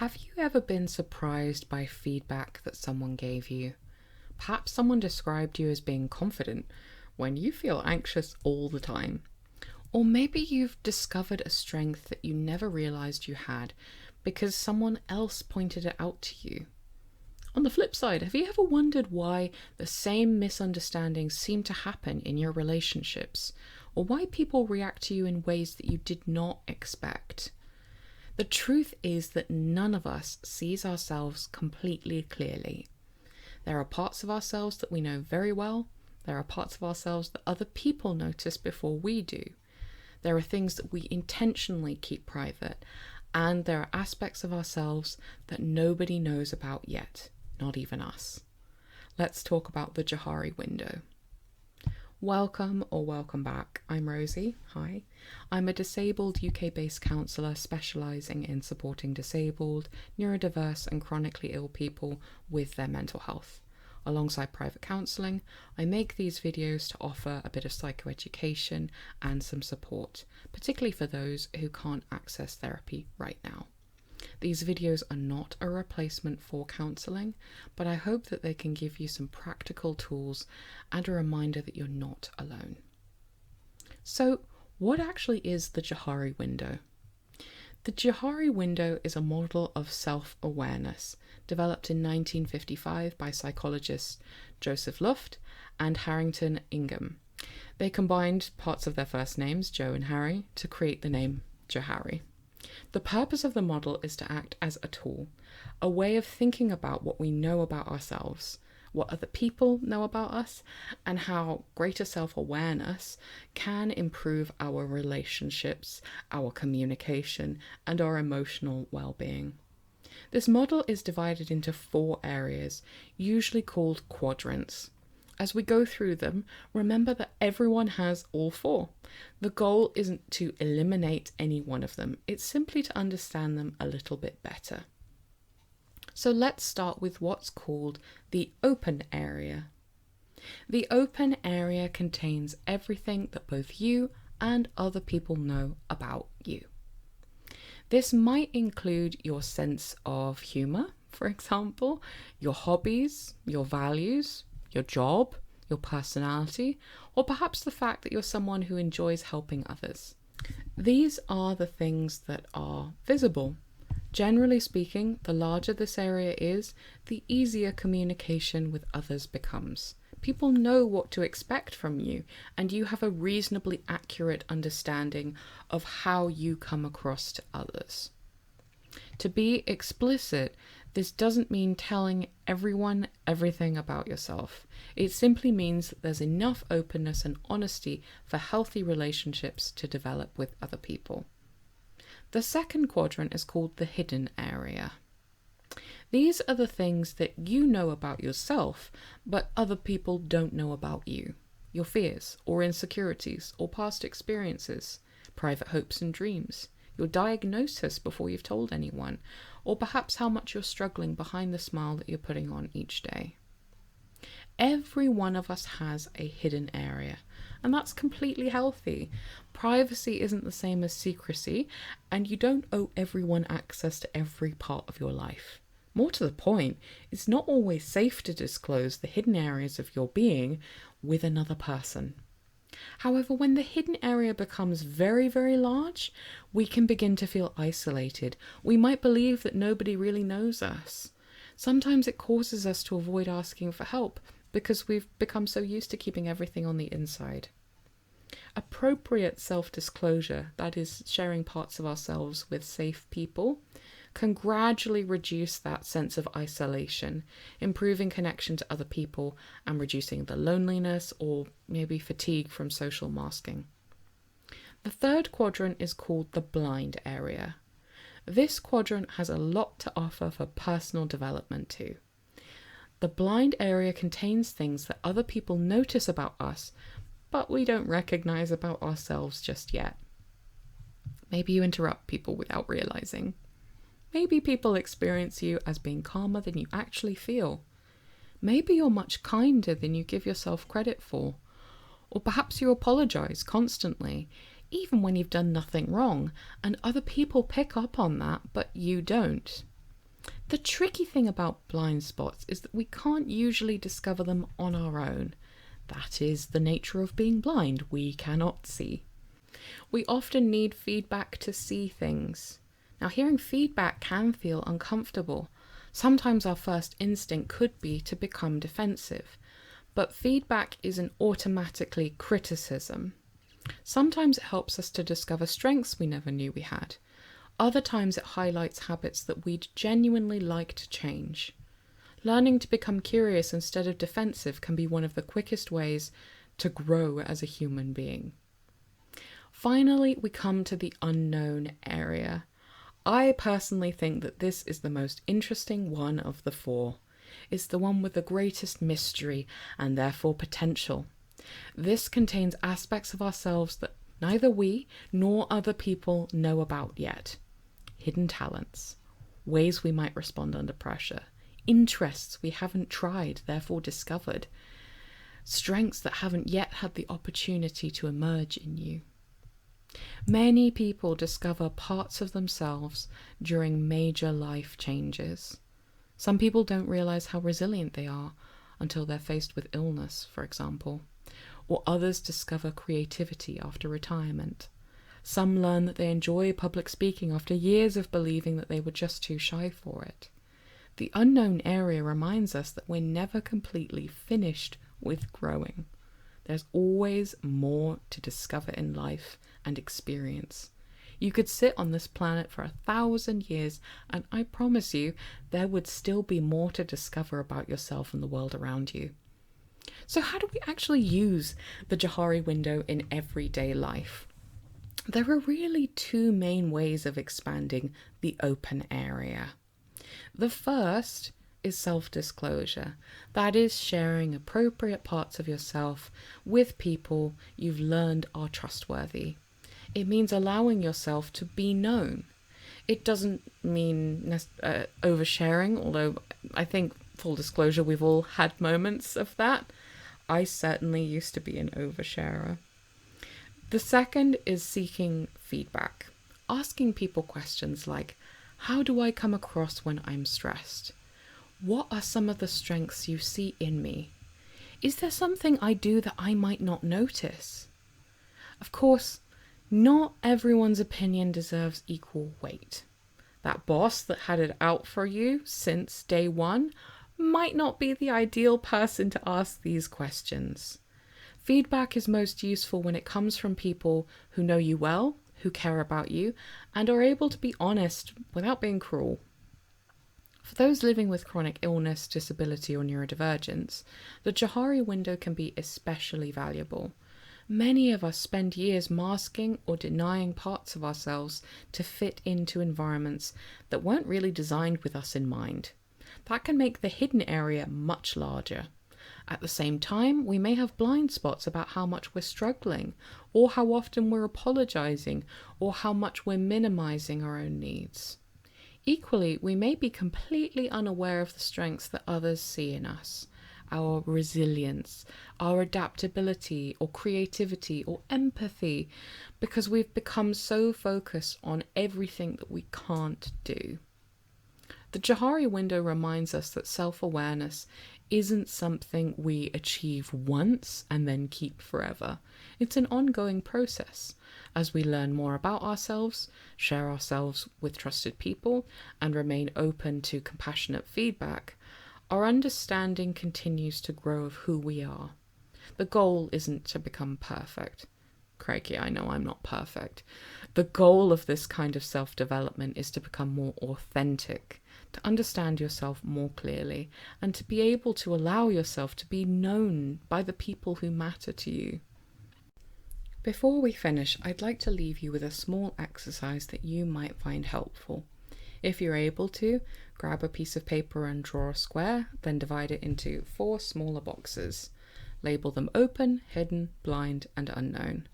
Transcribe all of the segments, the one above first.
Have you ever been surprised by feedback that someone gave you? Perhaps someone described you as being confident when you feel anxious all the time. Or maybe you've discovered a strength that you never realized you had because someone else pointed it out to you. On the flip side, have you ever wondered why the same misunderstandings seem to happen in your relationships, or why people react to you in ways that you did not expect? The truth is that none of us sees ourselves completely clearly. There are parts of ourselves that we know very well. There are parts of ourselves that other people notice before we do. There are things that we intentionally keep private, and there are aspects of ourselves that nobody knows about yet, not even us. Let's talk about the Johari Window. Welcome or welcome back. I'm Rosie. Hi. I'm a disabled UK-based counsellor specialising in supporting disabled, neurodiverse and chronically ill people with their mental health. Alongside private counselling, I make these videos to offer a bit of psychoeducation and some support, particularly for those who can't access therapy right now. These videos are not a replacement for counselling, but I hope that they can give you some practical tools and a reminder that you're not alone. So, what actually is the Johari Window? The Johari Window is a model of self-awareness developed in 1955 by psychologists Joseph Luft and Harrington Ingham. They combined parts of their first names, Joe and Harry, to create the name Johari. The purpose of the model is to act as a tool, a way of thinking about what we know about ourselves, what other people know about us, and how greater self-awareness can improve our relationships, our communication, and our emotional well-being. This model is divided into 4 areas, usually called quadrants. As we go through them, remember that everyone has all 4. The goal isn't to eliminate any one of them, it's simply to understand them a little bit better. So let's start with what's called the open area. The open area contains everything that both you and other people know about you. This might include your sense of humour, for example, your hobbies, your values, your job, your personality, or perhaps the fact that you're someone who enjoys helping others. These are the things that are visible. Generally speaking, the larger this area is, the easier communication with others becomes. People know what to expect from you, and you have a reasonably accurate understanding of how you come across to others. To be explicit, this doesn't mean telling everyone everything about yourself. It simply means that there's enough openness and honesty for healthy relationships to develop with other people. The second quadrant is called the hidden area. These are the things that you know about yourself, but other people don't know about you. Your fears or insecurities or past experiences, private hopes and dreams, your diagnosis before you've told anyone, or perhaps how much you're struggling behind the smile that you're putting on each day. Every one of us has a hidden area, and that's completely healthy. Privacy isn't the same as secrecy, and you don't owe everyone access to every part of your life. More to the point, it's not always safe to disclose the hidden areas of your being with another person. However, when the hidden area becomes very, very large, we can begin to feel isolated. We might believe that nobody really knows us. Sometimes it causes us to avoid asking for help because we've become so used to keeping everything on the inside. Appropriate self-disclosure, that is, sharing parts of ourselves with safe people, can gradually reduce that sense of isolation, improving connection to other people and reducing the loneliness or maybe fatigue from social masking. The third quadrant is called the blind area. This quadrant has a lot to offer for personal development too. The blind area contains things that other people notice about us, but we don't recognize about ourselves just yet. Maybe you interrupt people without realizing. Maybe people experience you as being calmer than you actually feel. Maybe you're much kinder than you give yourself credit for. Or perhaps you apologize constantly, even when you've done nothing wrong, and other people pick up on that, but you don't. The tricky thing about blind spots is that we can't usually discover them on our own. That is the nature of being blind. We cannot see. We often need feedback to see things. Now, hearing feedback can feel uncomfortable. Sometimes our first instinct could be to become defensive, but feedback isn't automatically criticism. Sometimes it helps us to discover strengths we never knew we had. Other times it highlights habits that we'd genuinely like to change. Learning to become curious instead of defensive can be one of the quickest ways to grow as a human being. Finally, we come to the unknown area. I personally think that this is the most interesting one of the four. It's the one with the greatest mystery and therefore potential. This contains aspects of ourselves that neither we nor other people know about yet. Hidden talents, ways we might respond under pressure, interests we haven't tried, therefore discovered, strengths that haven't yet had the opportunity to emerge in you. Many people discover parts of themselves during major life changes. Some people don't realize how resilient they are until they're faced with illness, for example, or others discover creativity after retirement. Some learn that they enjoy public speaking after years of believing that they were just too shy for it. The unknown area reminds us that we're never completely finished with growing. There's always more to discover in life and experience. You could sit on this planet for 1,000 years, and I promise you, there would still be more to discover about yourself and the world around you. So how do we actually use the Johari window in everyday life? There are really two main ways of expanding the open area. The first is self-disclosure. That is sharing appropriate parts of yourself with people you've learned are trustworthy. It means allowing yourself to be known. It doesn't mean oversharing, although I think, full disclosure, we've all had moments of that. I certainly used to be an oversharer. The second is seeking feedback. Asking people questions like, how do I come across when I'm stressed? What are some of the strengths you see in me? Is there something I do that I might not notice? Of course, not everyone's opinion deserves equal weight. That boss that had it out for you since day one might not be the ideal person to ask these questions. Feedback is most useful when it comes from people who know you well, who care about you, and are able to be honest without being cruel. For those living with chronic illness, disability, or neurodivergence, the Johari window can be especially valuable. Many of us spend years masking or denying parts of ourselves to fit into environments that weren't really designed with us in mind. That can make the hidden area much larger. At the same time, we may have blind spots about how much we're struggling, or how often we're apologizing, or how much we're minimizing our own needs. Equally, we may be completely unaware of the strengths that others see in us. Our resilience, our adaptability, or creativity, or empathy, because we've become so focused on everything that we can't do. The Johari window reminds us that self-awareness isn't something we achieve once and then keep forever. It's an ongoing process. As we learn more about ourselves, share ourselves with trusted people, and remain open to compassionate feedback, our understanding continues to grow of who we are. The goal isn't to become perfect. Crikey, I know I'm not perfect. The goal of this kind of self-development is to become more authentic, to understand yourself more clearly, and to be able to allow yourself to be known by the people who matter to you. Before we finish, I'd like to leave you with a small exercise that you might find helpful. If you're able to, grab a piece of paper and draw a square, then divide it into 4 smaller boxes. Label them open, hidden, blind, and unknown.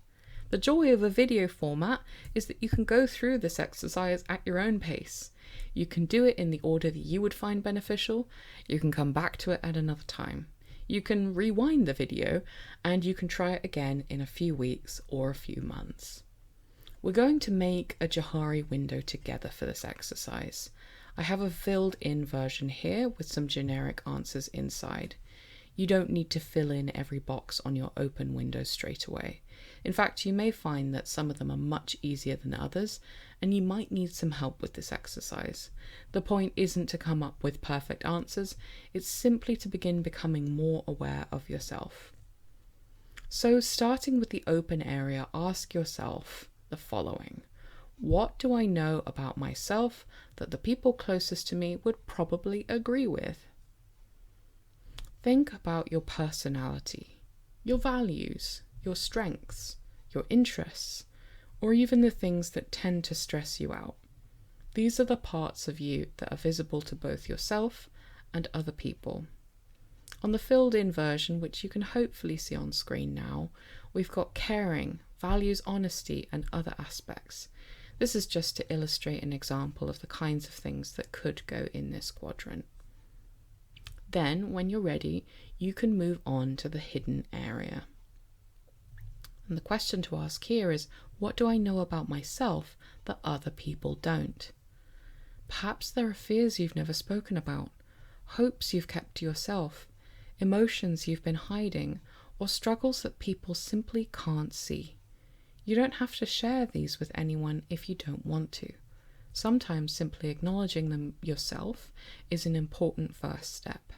The joy of a video format is that you can go through this exercise at your own pace. You can do it in the order that you would find beneficial. You can come back to it at another time. You can rewind the video, and you can try it again in a few weeks or a few months. We're going to make a Johari window together for this exercise. I have a filled in version here with some generic answers inside. You don't need to fill in every box on your open window straight away. In fact, you may find that some of them are much easier than others, and you might need some help with this exercise. The point isn't to come up with perfect answers, it's simply to begin becoming more aware of yourself. So, starting with the open area, ask yourself the following. What do I know about myself that the people closest to me would probably agree with? Think about your personality, your values, your strengths, your interests, or even the things that tend to stress you out. These are the parts of you that are visible to both yourself and other people. On the filled-in version, which you can hopefully see on screen now, we've got caring, values honesty, and other aspects. This is just to illustrate an example of the kinds of things that could go in this quadrant. Then, when you're ready, you can move on to the hidden area. And the question to ask here is, what do I know about myself that other people don't? Perhaps there are fears you've never spoken about, hopes you've kept to yourself, emotions you've been hiding, or struggles that people simply can't see. You don't have to share these with anyone if you don't want to. Sometimes simply acknowledging them yourself is an important first step.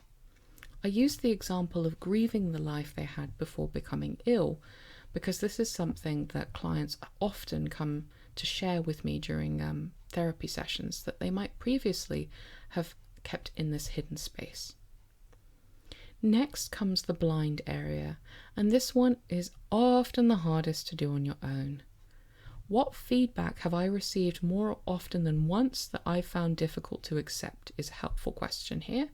I use the example of grieving the life they had before becoming ill because this is something that clients often come to share with me during therapy sessions that they might previously have kept in this hidden space. Next comes the blind area, and this one is often the hardest to do on your own. What feedback have I received more often than once that I found difficult to accept is a helpful question here.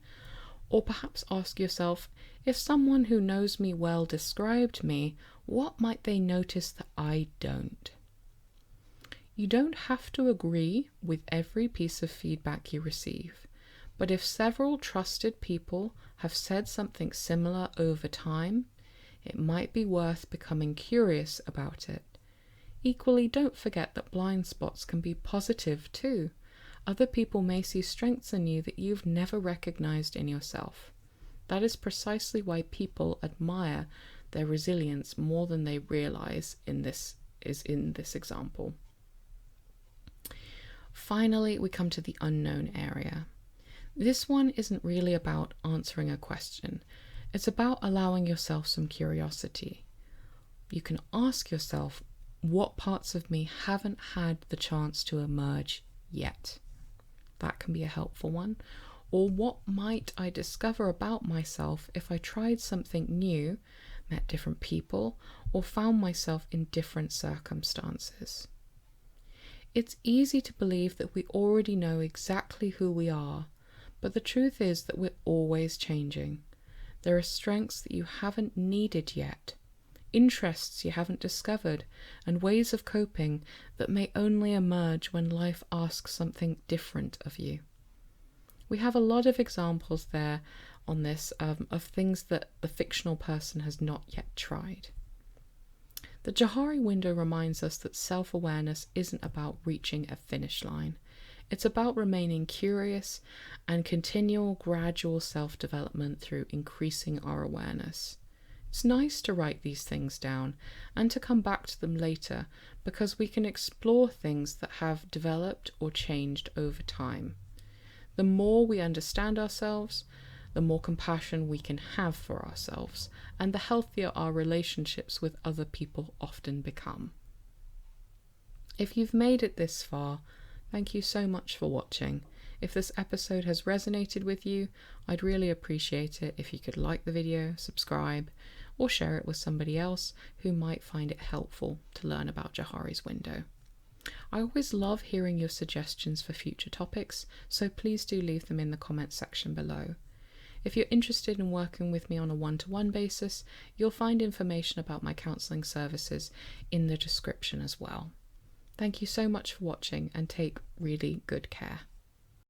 Or perhaps ask yourself, if someone who knows me well described me, what might they notice that I don't? You don't have to agree with every piece of feedback you receive, but if several trusted people have said something similar over time, it might be worth becoming curious about it. Equally, don't forget that blind spots can be positive too. Other people may see strengths in you that you've never recognized in yourself. That is precisely why people admire their resilience more than they realize in this example. Finally, we come to the unknown area. This one isn't really about answering a question. It's about allowing yourself some curiosity. You can ask yourself, what parts of me haven't had the chance to emerge yet? That can be a helpful one. Or what might I discover about myself if I tried something new, met different people, or found myself in different circumstances? It's easy to believe that we already know exactly who we are, but the truth is that we're always changing. There are strengths that you haven't needed yet, interests you haven't discovered, and ways of coping that may only emerge when life asks something different of you. We have a lot of examples there on this of things that the fictional person has not yet tried. The Johari Window reminds us that self-awareness isn't about reaching a finish line. It's about remaining curious and continual gradual self-development through increasing our awareness. It's nice to write these things down and to come back to them later because we can explore things that have developed or changed over time. The more we understand ourselves, the more compassion we can have for ourselves, and the healthier our relationships with other people often become. If you've made it this far, thank you so much for watching. If this episode has resonated with you, I'd really appreciate it if you could like the video, subscribe, or share it with somebody else who might find it helpful to learn about Johari's Window. I always love hearing your suggestions for future topics, so please do leave them in the comments section below. If you're interested in working with me on a one-to-one basis, you'll find information about my counselling services in the description as well. Thank you so much for watching and take really good care.